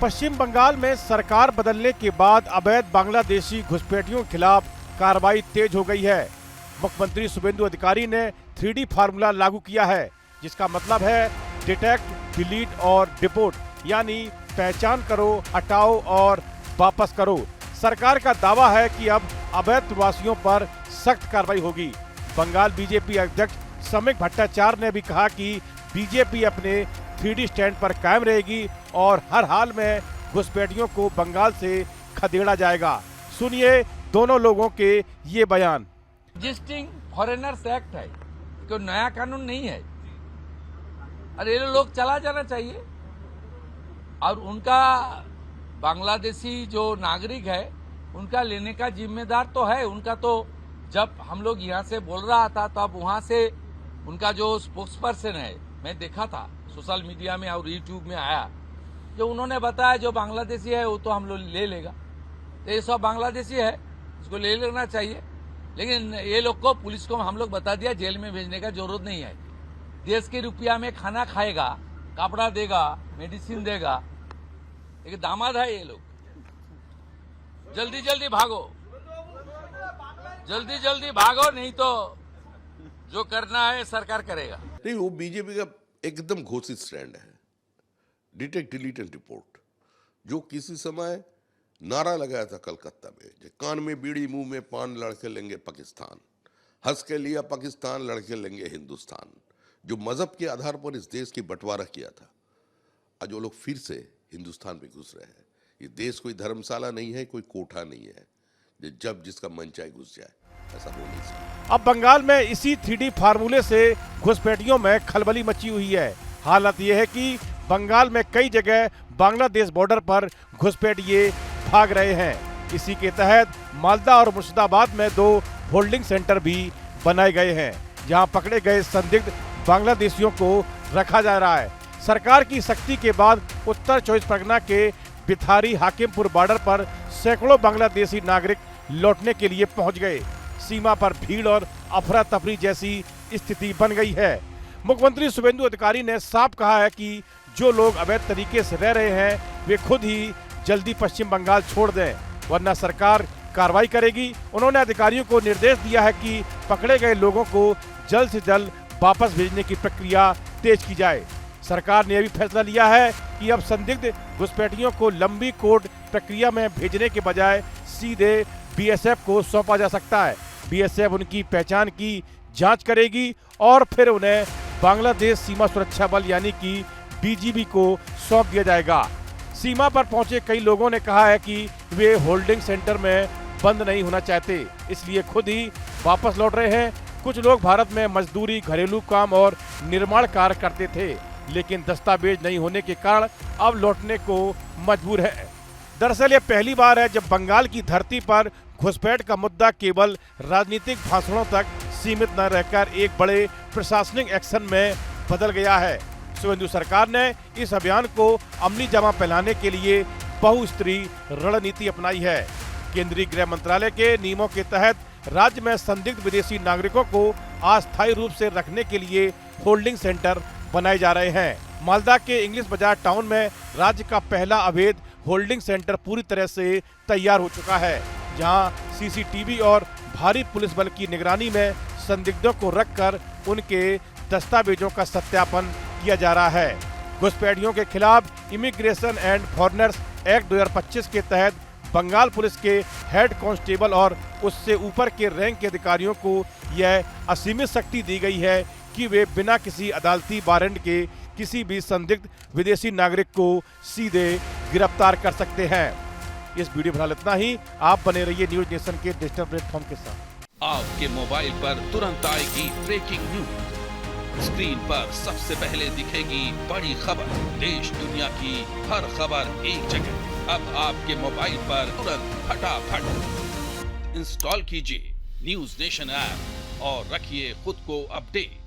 पश्चिम बंगाल में सरकार बदलने के बाद अवैध बांग्लादेशी घुसपैठियों के खिलाफ कार्रवाई तेज हो गई है। मुख्यमंत्री शुभेंदु अधिकारी ने 3D फार्मूला लागू किया है, जिसका मतलब है डिटेक्ट, डिलीट और डिपोर्ट, यानी पहचान करो, हटाओ और वापस करो। सरकार का दावा है कि अब अवैध प्रवासियों पर सख्त कार्रवाई होगी। बंगाल बीजेपी अध्यक्ष समीक भट्टाचार्य ने भी कहा कि बीजेपी अपने 3D स्टैंड पर कायम रहेगी और हर हाल में घुसपैठियों को बंगाल से खदेड़ा जाएगा। सुनिए दोनों लोगों के ये बयान। एग्जिस्टिंग फॉरेनर्स एक्ट है, कोई नया कानून नहीं है। अरे ये लोग चला जाना चाहिए और उनका बांग्लादेशी जो नागरिक है उनका लेने का जिम्मेदार तो है उनका। तो जब हम लोग यहाँ से बोल रहा था तब वहां से उनका जो स्पोक्स पर्सन है, मैं देखा था सोशल मीडिया में और यूट्यूब में आया, जो उन्होंने बताया जो बांग्लादेशी है वो तो हम लोग ले लेगा। तो ये सब बांग्लादेशी है, इसको ले लेना चाहिए। लेकिन ये लोग को, पुलिस को हम लोग बता दिया जेल में भेजने का जरूरत नहीं है। देश के रुपया में खाना खाएगा, कपड़ा देगा, मेडिसिन देगा। एक दामाद है ये लोग। जल्दी जल्दी भागो, जल्दी जल्दी भागो, नहीं तो जो करना है सरकार करेगा। नहीं, वो बीजेपी का एकदम घोषित स्टैंड है, डिटेक्ट, डिलीट एंड रिपोर्ट। जो किसी समय नारा लगाया था कलकत्ता में, जो कान में बीड़ी मुंह में पान, लड़के लेंगे पाकिस्तान, हंस के लिया पाकिस्तान, लड़के लेंगे हिंदुस्तान, जो मजहब के आधार पर इस देश की बंटवारा किया था, आज वो लोग फिर से हिंदुस्तान में घुस रहे हैं। ये देश कोई धर्मशाला नहीं है, कोई कोठा नहीं है, जब जिसका मन चाहे घुस जाए, ऐसा हो नहीं सकता। अब बंगाल में इसी 3D फार्मूले से घुसपैठियों में खलबली मची हुई है। हालत यह है कि बंगाल में कई जगह बांग्लादेश बॉर्डर पर घुसपैठिए भाग रहे हैं। इसी के तहत मालदा और मुर्शिदाबाद में 2 होल्डिंग सेंटर भी बनाए गए हैं, जहां पकड़े गए संदिग्ध बांग्लादेशियों को रखा जा रहा है। सरकार की सख्ती के बाद उत्तर 24 परगना के बिथारी हाकिमपुर बॉर्डर पर सैकड़ों बांग्लादेशी नागरिक लौटने के लिए पहुंच गए। सीमा पर भीड़ और अफरा तफरी जैसी स्थिति बन गई है। मुख्यमंत्री शुभेंदु अधिकारी ने साफ कहा है कि जो लोग अवैध तरीके से रह रहे हैं वे खुद ही जल्दी पश्चिम बंगाल छोड़ दें, वरना सरकार कार्रवाई करेगी। उन्होंने अधिकारियों को निर्देश दिया है कि पकड़े गए लोगों को जल्द से जल्द वापस भेजने की प्रक्रिया तेज की जाए। सरकार ने यह भी फैसला लिया है कि अब संदिग्ध घुसपैठियों को लंबी कोर्ट प्रक्रिया में भेजने के बजाय सीधे बीएसएफ को सौंपा जा सकता है। बीएसएफ उनकी पहचान की जांच करेगी और फिर उन्हें बांग्लादेश सीमा सुरक्षा बल यानी कि बीजीबी को सौंप दिया जाएगा। सीमा पर पहुंचे कई लोगों ने कहा है कि वे होल्डिंग सेंटर में बंद नहीं होना चाहते, इसलिए खुद ही वापस लौट रहे हैं। कुछ लोग भारत में मजदूरी, घरेलू काम और निर्माण कार्य करते थे, लेकिन दस्तावेज नहीं होने के कारण अब लौटने को मजबूर है। दरअसल ये पहली बार है जब बंगाल की धरती पर घुसपैठ का मुद्दा केवल राजनीतिक भाषणों तक सीमित न रहकर एक बड़े प्रशासनिक एक्शन में बदल गया है। शुभेंदु सरकार ने इस अभियान को अमली जामा पहनाने के लिए बहुस्तरीय रणनीति अपनाई है। केंद्रीय गृह मंत्रालय के नियमों के तहत राज्य में संदिग्ध विदेशी नागरिकों को अस्थायी रूप से रखने के लिए होल्डिंग सेंटर बनाए जा रहे हैं। मालदा के इंग्लिश बाजार टाउन में राज्य का पहला अवैध होल्डिंग सेंटर पूरी तरह से तैयार हो चुका है, जहां सीसीटीवी और भारी पुलिस बल की निगरानी में संदिग्धों को रखकर उनके दस्तावेजों का सत्यापन किया जा रहा है। घुसपैठियों के खिलाफ इमिग्रेशन एंड फॉरेनर्स एक्ट 2025 के तहत बंगाल पुलिस के हेड कांस्टेबल और उससे ऊपर के रैंक के अधिकारियों को यह असीमित शक्ति दी गई है कि वे बिना किसी अदालती वारंट के किसी भी संदिग्ध विदेशी नागरिक को सीधे गिरफ्तार कर सकते हैं। इस वीडियो फिलहाल इतना ही। आप बने रहिए न्यूज नेशन के डिजिटल प्लेटफॉर्म के साथ। आपके मोबाइल पर तुरंत आएगी ब्रेकिंग न्यूज। स्क्रीन पर सबसे पहले दिखेगी बड़ी खबर। देश दुनिया की हर खबर एक जगह। अब आपके मोबाइल पर तुरंत फटाफट इंस्टॉल कीजिए न्यूज नेशन ऐप और रखिए खुद को अपडेट।